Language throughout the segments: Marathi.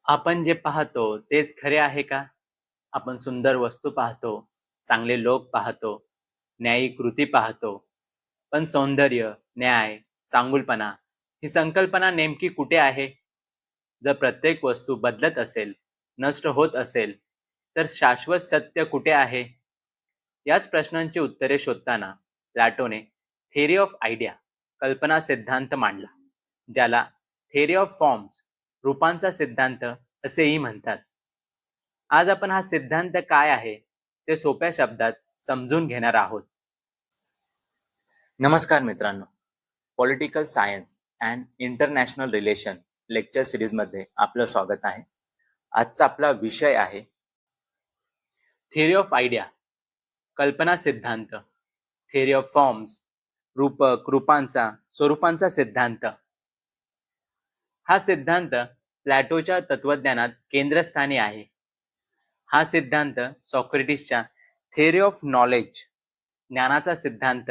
आपण जे पाहतो तेच खरे आहे का? आपण सुंदर वस्तू पाहतो, चांगले लोक पाहतो, न्यायी कृती पाहतो. पण सौंदर्य, न्याय, चांगुलपणा ही संकल्पना नेमकी कुठे आहे? जर प्रत्येक वस्तू बदलत असेल, नष्ट होत असेल, तर शाश्वत सत्य कुठे आहे? याच प्रश्नांची उत्तरे शोधताना प्लॅटोने थेअरी ऑफ आयडिया, कल्पना सिद्धांत मांडला, ज्याला थेअरी ऑफ फॉर्म्स, रूपांचा सिद्धांत असेही म्हणतात. आज आपण हा सिद्धांत काय आहे ते सोप्या शब्दात समजून घेणार आहोत. नमस्कार मित्रांनो, political science and international relation lecture सिरीजमध्ये आपलं स्वागत आहे. आजचा आपला विषय आहे थेअरी ऑफ आयडिया, कल्पना सिद्धांत, थेअरी ऑफ फॉर्म्स, रूपक, रूपांचा, स्वरूपांचा सिद्धांत. हा सिद्धांत प्लॅटोच्या तत्वज्ञानात केंद्रस्थानी आहे. हा सिद्धांत सॉक्रेटिसच्या थेअरी ऑफ नॉलेज, ज्ञानाचा सिद्धांत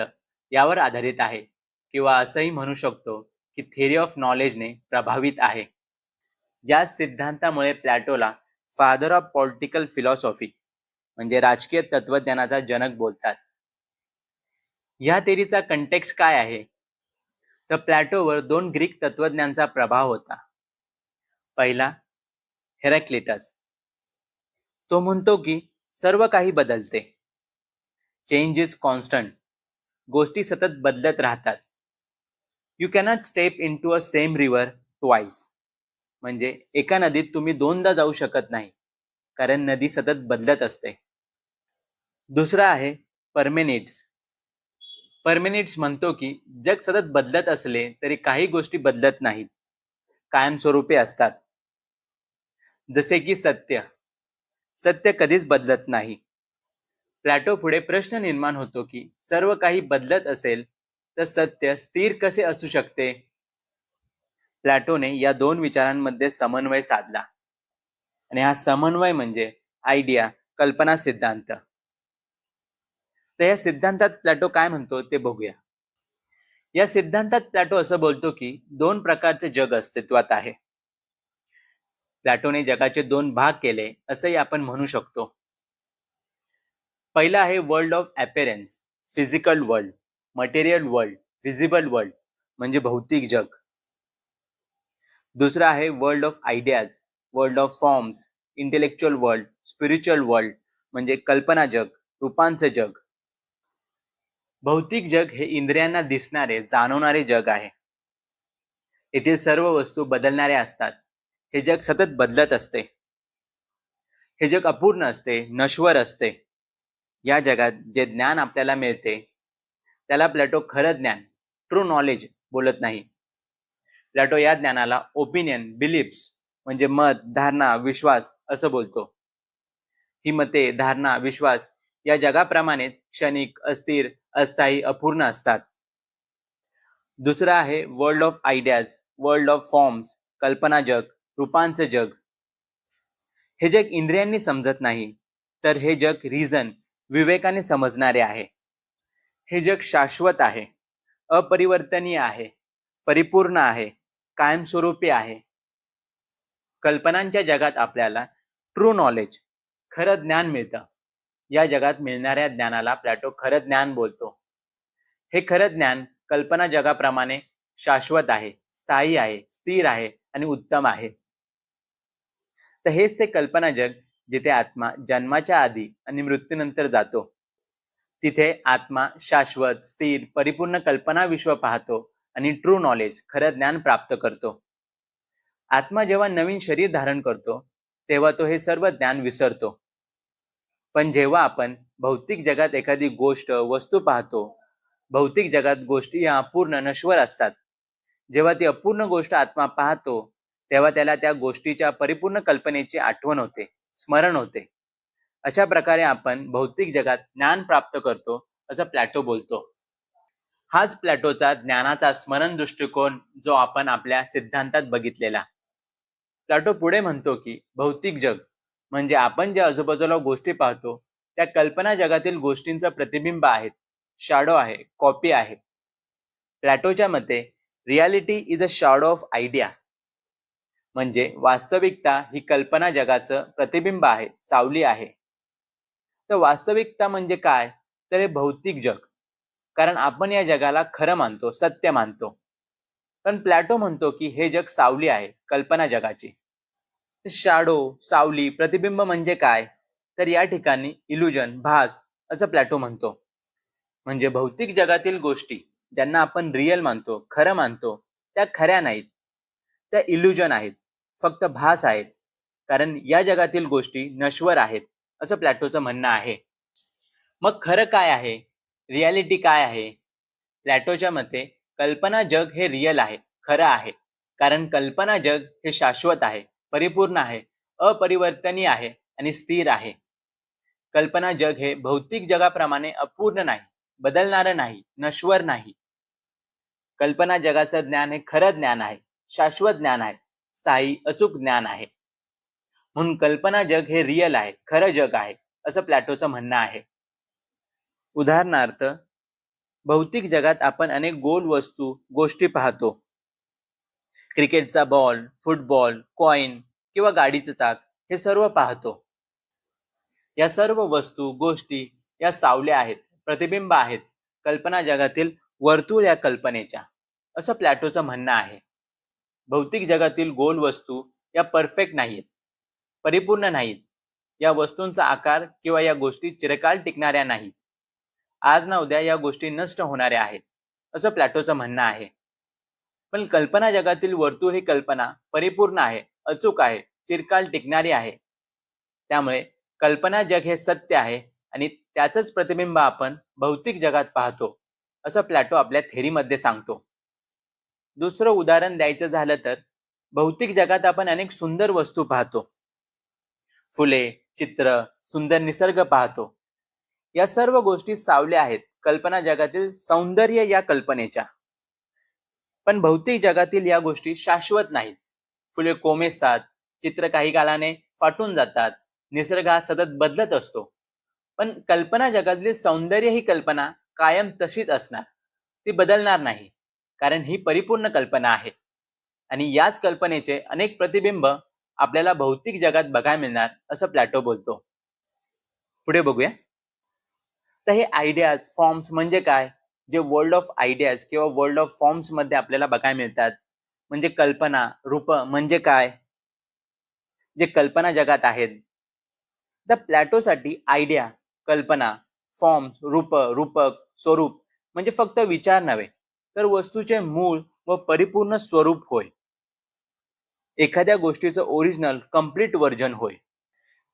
यावर आधारित आहे, किंवा असंही म्हणू शकतो की थेअरी ऑफ नॉलेजने प्रभावित आहे. या सिद्धांतामुळे प्लॅटोला फादर ऑफ पॉलिटिकल फिलॉसॉफी म्हणजे राजकीय तत्वज्ञानाचा जनक बोलतात. या थेअरीचा कंटेक्स्ट काय आहे? तर प्लॅटोवर 2 ग्रीक तत्वज्ञांचा प्रभाव होता. पहिला हेराक्लिटस. तो म्हणतो की सर्व काही बदलते, चेंज इज कॉन्स्टंट, गोष्टी सतत बदलत राहतात. You cannot step into a same river twice, म्हणजे एका नदीत तुम्ही दोनदा जाऊ शकत नाही, कारण नदी सतत बदलत असते. दुसरा आहे परमेनिट्स. परमेनिट्स म्हणतो की जग सतत बदलत असले तरी काही गोष्टी बदलत नाहीत, कायमस्वरूपी असतात. जसे की सत्य. सत्य कधीच बदलत नाही. प्लॅटो पुढे प्रश्न निर्माण होतो की सर्व काही बदलत असेल तर सत्य स्थिर कसे असू शकते? प्लॅटोने या 2 विचारांमध्ये समन्वय साधला, आणि हा समन्वय म्हणजे आयडिया, कल्पना सिद्धांत. तर या सिद्धांतात प्लॅटो काय म्हणतो ते बघूया. या सिद्धांतात प्लॅटो असं बोलतो की 2 प्रकारचे जग अस्तित्वात आहे. प्लॅटोने जगाचे 2 भाग केले असंही आपण म्हणू शकतो. पहिला आहे world of appearance, physical world, material world, visible world म्हणजे भौतिक जग. दुसरा आहे world of ideas, world of forms, intellectual world, spiritual world म्हणजे कल्पना जग, रूपांचे जग. भौतिक जग हे इंद्रियांना दिसणारे, जाणवणारे जग आहे. येथील सर्व वस्तू बदलणाऱ्या असतात. हे जग सतत बदलत असते. हे जग अपूर्ण असते, नश्वर असते. या जगात जे ज्ञान आपल्याला मिळते त्याला प्लॅटो खरं ज्ञान, ट्रू नॉलेज बोलत नाही. प्लॅटो या ज्ञानाला ओपिनियन, बिलीफ्स म्हणजे मत, धारणा, विश्वास असं बोलतो. ही मते, धारणा, विश्वास या जगाप्रमाणे क्षणिक, अस्थिर, अस्थायी, अपूर्ण असतात. दुसरा आहे world of ideas, world of forms, कल्पना जग, रूपांचे जग. हे जग इंद्रियांनी समजत नाही, तर हे जग रिझन, विवेकाने समजणारे आहे. हे जग शाश्वत आहे, अपरिवर्तनीय आहे, परिपूर्ण आहे, कायमस्वरूपी आहे. कल्पनांच्या जगात आपल्याला ट्रू नॉलेज, खरं ज्ञान मिळतं. या जगात मिळणाऱ्या ज्ञानाला प्लॅटो खरं ज्ञान बोलतो. हे खरं ज्ञान कल्पना जगाप्रमाणे शाश्वत आहे, स्थायी आहे, स्थिर आहे आणि उत्तम आहे. तर हेच ते कल्पना जग जिथे आत्मा जन्माच्या आधी आणि मृत्यूनंतर जातो. तिथे आत्मा शाश्वत, स्थिर, परिपूर्ण कल्पना विश्व पाहतो आणि ट्रू नॉलेज, खरं ज्ञान प्राप्त करतो. आत्मा जेव्हा नवीन शरीर धारण करतो तेव्हा तो हे सर्व ज्ञान विसरतो. पण जेव्हा आपण भौतिक जगात एखादी गोष्ट, वस्तू पाहतो, भौतिक जगात गोष्टी या अपूर्ण, नश्वर असतात. जेव्हा ती अपूर्ण गोष्ट आत्मा पाहतो तेव्हा त्याला त्या गोष्टीच्या परिपूर्ण कल्पनेची आठवण होते, स्मरण होते. अशा प्रकारे आपण भौतिक जगात ज्ञान प्राप्त करतो असं प्लॅटो बोलतो. हाच प्लॅटोचा ज्ञानाचा स्मरण दृष्टिकोन जो आपण आपल्या सिद्धांतात बघितलेला. प्लॅटो पुढे म्हणतो की भौतिक जग म्हणजे आपण ज्या आजूबाजूला गोष्टी पाहतो त्या कल्पना जगातील गोष्टींचं प्रतिबिंब आहेत, शॅडो आहे, कॉपी आहे. प्लॅटोच्या मते reality is a shadow of idea, म्हणजे वास्तविकता ही कल्पना जगाचं प्रतिबिंब आहे, सावली आहे. तर वास्तविकता म्हणजे काय? तर हे भौतिक जग. कारण आपण या जगाला खरं मानतो, सत्य मानतो. पण प्लॅटो म्हणतो की हे जग सावली आहे, कल्पना जगाची. शॅडो, सावली, प्रतिबिंब म्हणजे काय? तर या ठिकाणी इल्युजन, भास असं प्लॅटो म्हणतो. म्हणजे भौतिक जगातील गोष्टी ज्यांना आपण रिअल मानतो, खरं मानतो, त्या खऱ्या नाहीत. त्या इल्युजन आहेत, फक्त भास आहेत. कारण या जगातील गोष्टी नश्वर आहेत, असं प्लॅटोचं म्हणणं आहे. मग खरं काय आहे? रियालिटी काय आहे? प्लॅटोच्या मते कल्पना जग हे रिअल आहे, खरं आहे. कारण कल्पना जग हे शाश्वत आहे, परिपूर्ण आहे, अपरिवर्तनीय आहे आणि स्थिर आहे. कल्पना जग हे भौतिक जगाप्रमाणे अपूर्ण नाही, बदलणारं नाही, नश्वर नाही. कल्पना जगाचं ज्ञान हे खरं ज्ञान आहे, शाश्वत ज्ञान आहे, स्थायी अचूक ज्ञान आहे. म्हणून कल्पना जग हे रिअल आहे, खरं जग आहे, असं प्लॅटोचं म्हणणं आहे. उदाहरणार्थ, भौतिक जगात आपण अनेक गोल वस्तू, गोष्टी पाहतो. क्रिकेटचा बॉल, फुटबॉल, कॉइन किंवा गाडीचं चाक हे सर्व पाहतो. या सर्व वस्तू, गोष्टी या सावल्या आहेत, प्रतिबिंब आहेत कल्पना जगातील वर्तुळ या कल्पनेच्या, असं प्लॅटोचं म्हणणं आहे. भौतिक जगातील गोल वस्तू या परफेक्ट नाहीत, परिपूर्ण नाहीत. या वस्तूंचा आकार किंवा या गोष्टी चिरकाल टिकणाऱ्या नाहीत. आज ना उद्या या गोष्टी नष्ट होणाऱ्या आहेत, असं प्लॅटोचं म्हणणं आहे. पण कल्पना जगातील वर्तुळ ही कल्पना परिपूर्ण आहे, अचूक आहे, चिरकाल टिकणारी आहे. त्यामुळे कल्पना जग हे सत्य आहे आणि त्याचंच प्रतिबिंब आपण भौतिक जगात पाहतो, असं प्लॅटो आपल्या थेरीमध्ये सांगतो. दुसरं उदाहरण द्यायचं झालं तर, भौतिक जगात आपण अनेक सुंदर वस्तू पाहतो. फुले, चित्र, सुंदर निसर्ग पाहतो. या सर्व गोष्टी सावल्या आहेत कल्पना जगातील सौंदर्य या कल्पनेच्या. पण भौतिक जगातील या गोष्टी शाश्वत नाहीत. फुले कोमेजतात, चित्र काही काळाने फाटून जातात, निसर्ग हा सतत बदलत असतो. पण कल्पना जगातली सौंदर्य ही कल्पना कायम तशीच असणार, ती बदलणार नाही. कारण ही परिपूर्ण कल्पना आहे आणि याच कल्पनेचे अनेक प्रतिबिंब आपल्याला भौतिक जगात बघायला मिळणार, असं प्लॅटो बोलतो. पुढे बघूया. तर हे आयडियाज, फॉर्म्स म्हणजे काय? जे वर्ल्ड ऑफ आयडियाज किंवा वर्ल्ड ऑफ फॉर्म्स मध्ये आपल्याला बघायला मिळतात. म्हणजे कल्पना, रूप म्हणजे काय? जे कल्पना जगात आहेत. तर प्लॅटोसाठी आयडिया, कल्पना, फॉर्म्स, रूपक, स्वरूप म्हणजे फक्त विचार नव्हे, तर वस्तूचे मूळ व परिपूर्ण स्वरूप होय. एखाद्या गोष्टीचं ओरिजिनल, कम्प्लीट व्हर्जन होय.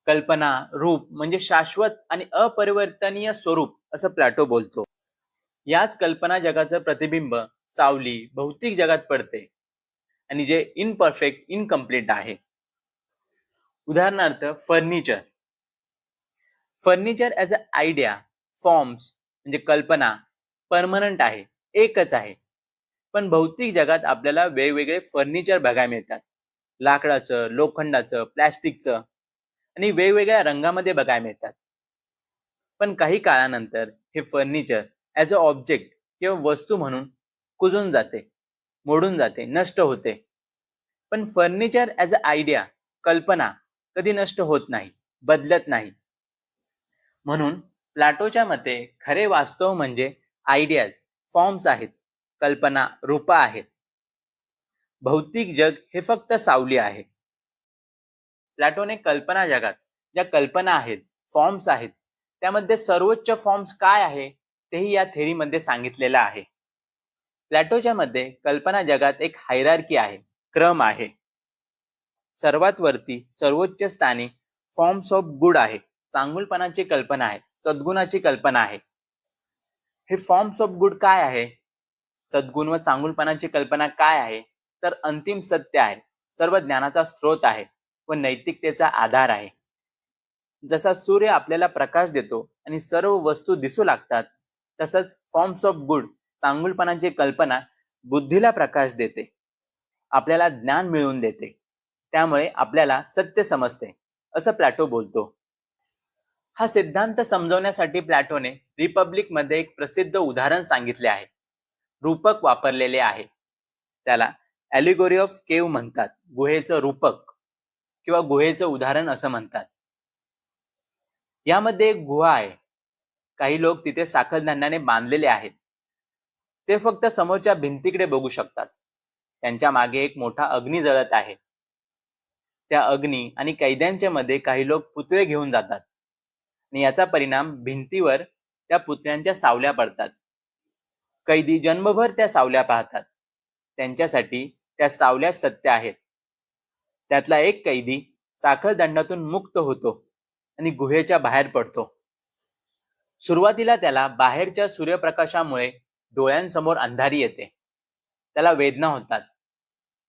कल्पना, रूप म्हणजे शाश्वत आणि अपरिवर्तनीय स्वरूप, असं प्लॅटो बोलतो. याच कल्पना जगाचं प्रतिबिंब सावली भौतिक जगात पडते आणि जे इनपरफेक्ट, इनकम्प्लीट आहे. उदाहरणार्थ furniture. Furniture as a idea, forms म्हणजे कल्पना परमनंट आहे, एकच आहे. पण भौतिक जगात आपल्याला वेगवेगळे फर्निचर बघायला मिळतात. लाकडाचं, लोखंडाचं, प्लॅस्टिकचं आणि वेगवेगळ्या रंगामध्ये बघायला मिळतात. पण काही काळानंतर हे फर्निचर ॲज अ ऑब्जेक्ट किंवा वस्तू म्हणून कुजून जाते, मोडून जाते, नष्ट होते. पण फर्निचर ॲज अ आयडिया, कल्पना कधी नष्ट होत नाही, बदलत नाही. म्हणून प्लॅटोच्या मते खरे वास्तव म्हणजे आयडियाज, फॉर्म्स आहेत, कल्पना, रूपा आहेत. भौतिक जग हे फक्त सावली आहे. प्लॅटोने कल्पना जगात ज्या कल्पना आहेत, फॉर्म्स आहेत, त्यामध्ये सर्वोच्च फॉर्म्स काय आहे तेही या थेरीमध्ये सांगितलेलं आहे. प्लॅटोच्या मध्ये कल्पना जगात एक हायरार्की आहे, क्रम आहे. सर्वात वरती, सर्वोच्च स्थानी फॉर्म्स ऑफ गुड आहे, चांगुलपणाची कल्पना आहे, सद्गुणाची कल्पना आहे. हे फॉर्म्स ऑफ गुड काय आहे? सद्गुण व चांगुलपणाची कल्पना काय आहे? तर अंतिम सत्य आहे, सर्व ज्ञानाचा स्रोत आहे व नैतिकतेचा आधार आहे. जसा सूर्य आपल्याला प्रकाश देतो आणि सर्व वस्तू दिसू लागतात, तसंच फॉर्म्स ऑफ गुड, चांगुलपणाची कल्पना बुद्धीला प्रकाश देते, आपल्याला ज्ञान मिळवून देते. त्यामुळे आपल्याला सत्य समजते, असं प्लॅटो बोलतो. हा सिद्धांत समजवण्यासाठी प्लॅटोने रिपब्लिक मध्ये एक प्रसिद्ध उदाहरण सांगितले आहे. रूपक वापरलेले आहे. त्याला ॲलिगोरी ऑफ केव्ह म्हणतात, गुहेचं रूपक किंवा गुहेचं उदाहरण असं म्हणतात. यामध्ये एक गुहा आहे. काही लोक तिथे साखळदंडाने बांधलेले आहेत. ते फक्त समोरच्या भिंतीकडे बघू शकतात. त्यांच्या मागे एक मोठा अग्नी जळत आहे. त्या अग्नी आणि कैद्यांच्या मध्ये काही लोक पुतळे घेऊन जातात आणि याचा परिणाम भिंतीवर त्या पुतळ्यांच्या सावल्या पडतात. कैदी जन्मभर त्या सावल्या पाहतात. त्यांच्यासाठी त्या सावल्या सत्य आहेत. त्यातला एक कैदी साखळदंडातून मुक्त होतो आणि गुहेच्या बाहेर पडतो. सुरुवातीला त्याला बाहेरच्या सूर्यप्रकाशामुळे डोळ्यांसमोर अंधारी येते. त्याला वेदना होतात,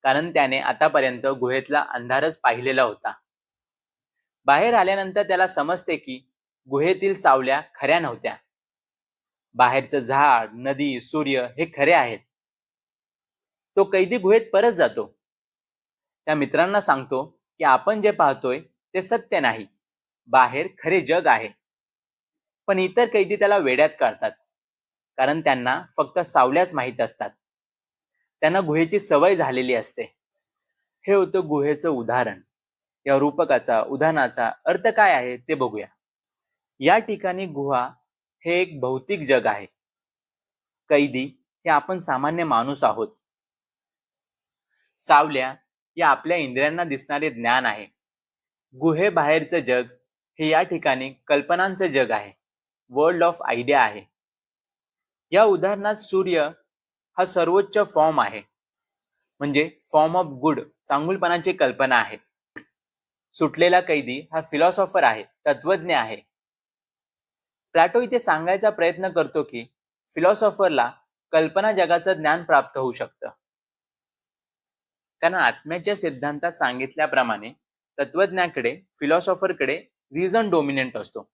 कारण त्याने आतापर्यंत गुहेतला अंधारच पाहिलेला होता. बाहेर आल्यानंतर त्याला समजते की गुहेतील सावल्या खऱ्या नव्हत्या. बाहेरचं झाड, नदी, सूर्य हे खरे आहेत. तो कैदी गुहेत परत जातो. त्या मित्रांना सांगतो की आपण जे पाहतोय ते सत्य नाही, बाहेर खरे जग आहे. पण इतर कैदी त्याला वेड्यात काढतात, कारण त्यांना फक्त सावल्याच माहीत असतात. त्यांना गुहेची सवय झालेली असते. हे होतं गुहेचं उदाहरण. या रूपकाचा, उदाहरणाचा अर्थ काय आहे ते बघूया. या ठिकाणी गुहा हे एक भौतिक जग आहे. कैदी हे आपण सामान्य माणूस आहोत. सावल्या या आपल्या इंद्रियांना दिसणारे ज्ञान आहे. गुहेबाहेरचं जग हे या ठिकाणी कल्पनांचं जग आहे, वर्ल्ड ऑफ आयडिया आहे. या उदाहरणात सूर्य हा सर्वोच्च फॉर्म आहे, म्हणजे फॉर्म ऑफ गुड, चांगुलपणाची कल्पना आहे. सुटलेला कैदी हा फिलॉसॉफर आहे, तत्वज्ञ आहे. प्लॅटो इथे सांगायचा प्रयत्न करतो की फिलॉसॉफरला कल्पना जगाचं ज्ञान प्राप्त होऊ शकतं. कारण आत्म्याच्या सिद्धांतात सांगितल्याप्रमाणे तत्वज्ञाकडे, फिलॉसॉफरकडे रिझन डोमिनंट असतो,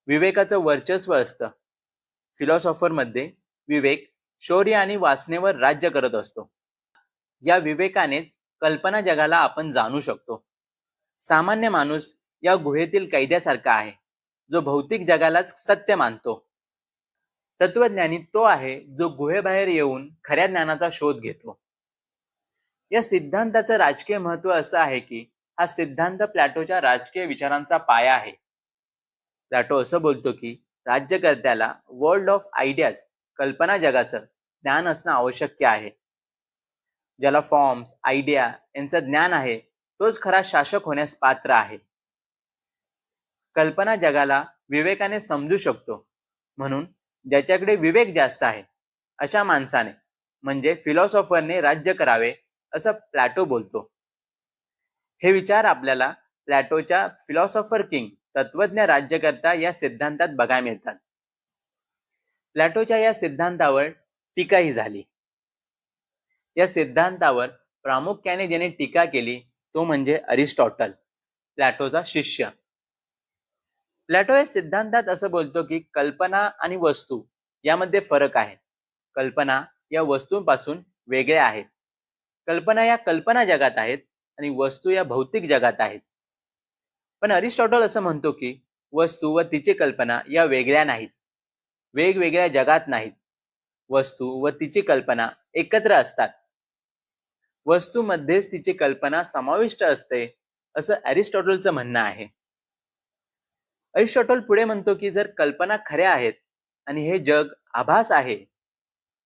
विवेकाचं वर्चस्व असतं. फिलॉसॉफरमध्ये विवेक शौर्य आणि वासनेवर राज्य करत असतो. या विवेकानेच कल्पना जगाला आपण जाणू शकतो. सामान्य माणूस या गुहेतील कैद्यासारखा आहे, जो भौतिक जगालाच सत्य मानतो. तत्वज्ञानी तो आहे जो गुहेबाहेर येऊन खऱ्या ज्ञानाचा शोध घेतो. या सिद्धांताचं राजकीय महत्व असं आहे की हा सिद्धांत प्लॅटोच्या राजकीय विचारांचा पाया आहे. प्लॅटो असं बोलतो की राज्यकर्त्याला वर्ल्ड ऑफ आयडियाज, कल्पना जगाचं ज्ञान असणं आवश्यक आहे. ज्याला फॉर्म्स, आयडिया यांचं ज्ञान आहे तोच खरा शासक होण्यास पात्र आहे. कल्पना जगाला विवेकाने समजू शकतो, म्हणून ज्याच्याकडे विवेक जास्त आहे अशा माणसाने, म्हणजे फिलॉसॉफरने राज्य करावे असं प्लॅटो बोलतो. हे विचार आपल्याला प्लॅटोच्या फिलॉसॉफर किंग, तत्वज्ञ राज्यकर्ता या सिद्धांतात बघायला मिळतात. प्लॅटोच्या या सिद्धांतावर टीकाही झाली. या सिद्धांतावर प्रामुख्याने ज्याने टीका केली तो म्हणजे अरिस्टॉटल, प्लॅटोचा शिष्य. प्लॅटो या सिद्धांतात असं बोलतो की कल्पना आणि वस्तू यामध्ये फरक आहे. कल्पना या वस्तूंपासून वेगळ्या आहेत. कल्पना या कल्पना जगात आहेत आणि वस्तू या भौतिक जगात आहेत. पण अरिस्टॉटल असं म्हणतो की वस्तू व तिची कल्पना या वेगळ्या नाहीत, वेगवेगळ्या जगात नाहीत. वस्तू व तिची कल्पना एकत्र असतात. वस्तूमध्येच तिची कल्पना समाविष्ट असते असं अरिस्टॉटलचं म्हणणं आहे. अरिस्टॉटल पुढे म्हणतो की जर कल्पना खऱ्या आहेत आणि हे जग आभास आहे,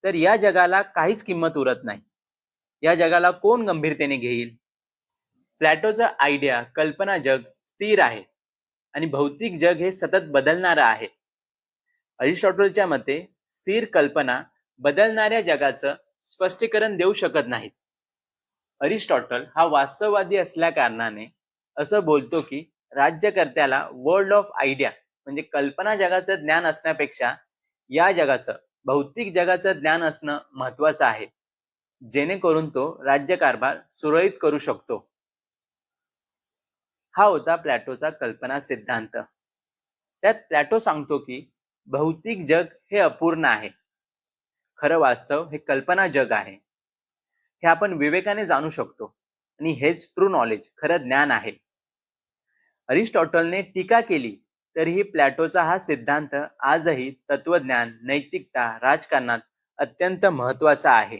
तर या जगाला काहीच किंमत उरत नाही. या जगाला कोण गंभीरतेने घेईल? प्लॅटोचा आयडिया, कल्पना जग स्थिर आहे आणि भौतिक जग हे सतत बदलणारं आहे. अरिस्टॉटलच्या मते स्थिर कल्पना बदलणाऱ्या जगाचं स्पष्टीकरण देऊ शकत नाहीत. अरिस्टॉटल हा वास्तववादी असल्या कारणाने असं बोलतो की राज्यकर्त्याला वर्ल्ड ऑफ आयडिया म्हणजे कल्पना जगाचं ज्ञान असण्यापेक्षा या जगाचं, भौतिक जगाचं ज्ञान असणं महत्वाचं आहे, जेणेकरून तो राज्यकारभार सुरळीत करू शकतो. हा होता प्लॅटोचा कल्पना सिद्धांत. त्यात प्लॅटो सांगतो की भौतिक जग हे अपूर्ण आहे, खरं वास्तव हे कल्पना जग आहे. हे आपण विवेकाने जाणू शकतो आणि हेच ट्रू नॉलेज, खरं ज्ञान आहे. अरिस्टॉटलने टीका केली तरीही प्लॅटोचा हा सिद्धांत आजही तत्वज्ञान, नैतिकता, राजकारणात अत्यंत महत्वाचा आहे.